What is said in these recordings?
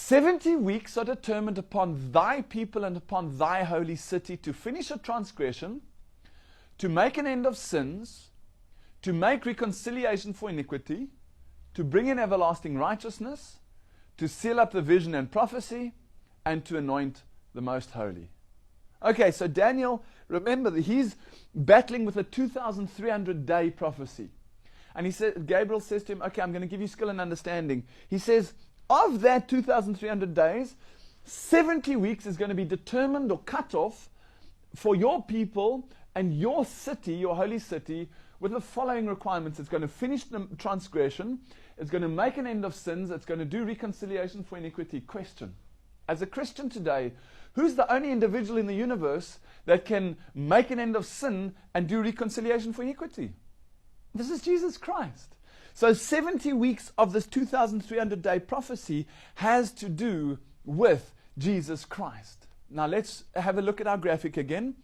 70 weeks are determined upon thy people and upon thy holy city to finish a transgression, to make an end of sins, to make reconciliation for iniquity, to bring in everlasting righteousness, to seal up the vision and prophecy, and to anoint the most holy. Okay, so Daniel, remember that he's battling with a 2,300-day prophecy. And Gabriel says to him, okay, I'm going to give you skill and understanding. He says, of that 2,300 days, 70 weeks is going to be determined or cut off for your people and your city, your holy city, with the following requirements. It's going to finish the transgression. It's going to make an end of sins. It's going to do reconciliation for iniquity. Question. As a Christian today, who's the only individual in the universe that can make an end of sin and do reconciliation for iniquity? This is Jesus Christ. So 70 weeks of this 2,300-day prophecy has to do with Jesus Christ. Now let's have a look at our graphic again.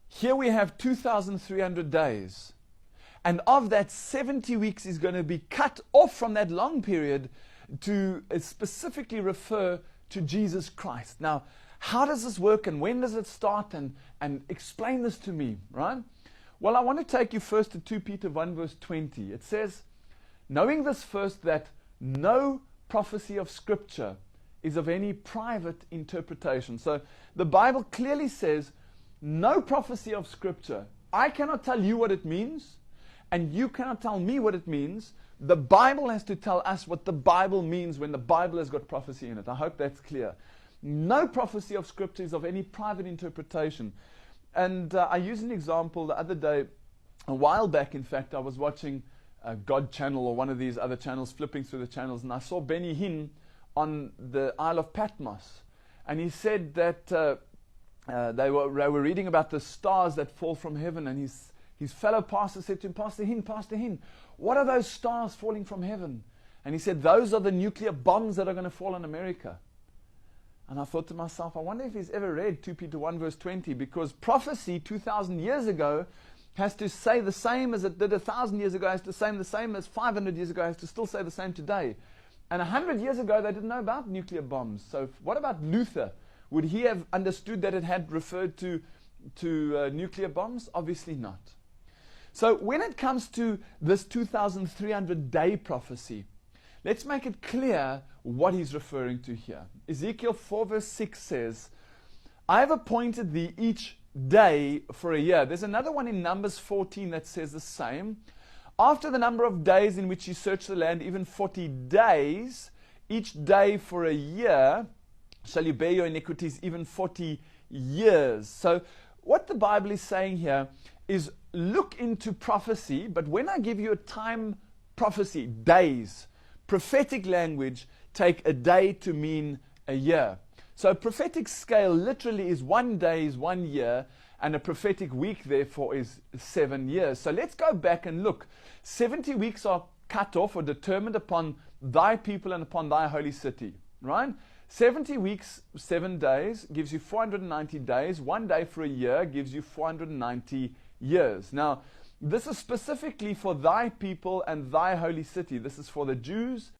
Here we have 2,300 days. And of that, 70 weeks is going to be cut off from that long period to specifically refer to Jesus Christ. Now, how does this work and when does it start? And explain this to me, right? Well, I want to take you first to 2 Peter 1 verse 20. It says, knowing this first, that no prophecy of Scripture is of any private interpretation. So the Bible clearly says, no prophecy of Scripture. I cannot tell you what it means, and you cannot tell me what it means. The Bible has to tell us what the Bible means when the Bible has got prophecy in it. I hope that's clear. No prophecy of Scripture is of any private interpretation. And I used an example the other day, a while back in fact. I was watching God Channel or one of these other channels, flipping through the channels, and I saw Benny Hinn on the Isle of Patmos. And he said that they were reading about the stars that fall from heaven, and his fellow pastor said to him, Pastor Hinn, what are those stars falling from heaven? And he said, those are the nuclear bombs that are going to fall on America. And I thought to myself, I wonder if he's ever read 2 Peter 1 verse 20, because prophecy 2,000 years ago has to say the same as it did 1,000 years ago, has to say the same as 500 years ago, has to still say the same today. And 100 years ago, they didn't know about nuclear bombs. So what about Luther? Would he have understood that it had referred to nuclear bombs? Obviously not. So when it comes to this 2,300-day prophecy, let's make it clear what he's referring to here. Ezekiel 4 verse 6 says, I have appointed thee each day for a year. There's another one in Numbers 14 that says the same. After the number of days in which you search the land, even 40 days, each day for a year, shall you bear your iniquities, even 40 years. So what the Bible is saying here is look into prophecy, but when I give you a time prophecy, days, prophetic language, take a day to mean a year. So a prophetic scale literally is 1 day is 1 year, and a prophetic week therefore is 7 years. So let's go back and look. 70 weeks are cut off or determined upon thy people and upon thy holy city, right? 70 weeks, 7 days gives you 490 days. 1 day for a year gives you 490 years. Now, this is specifically for thy people and thy holy city. This is for the Jews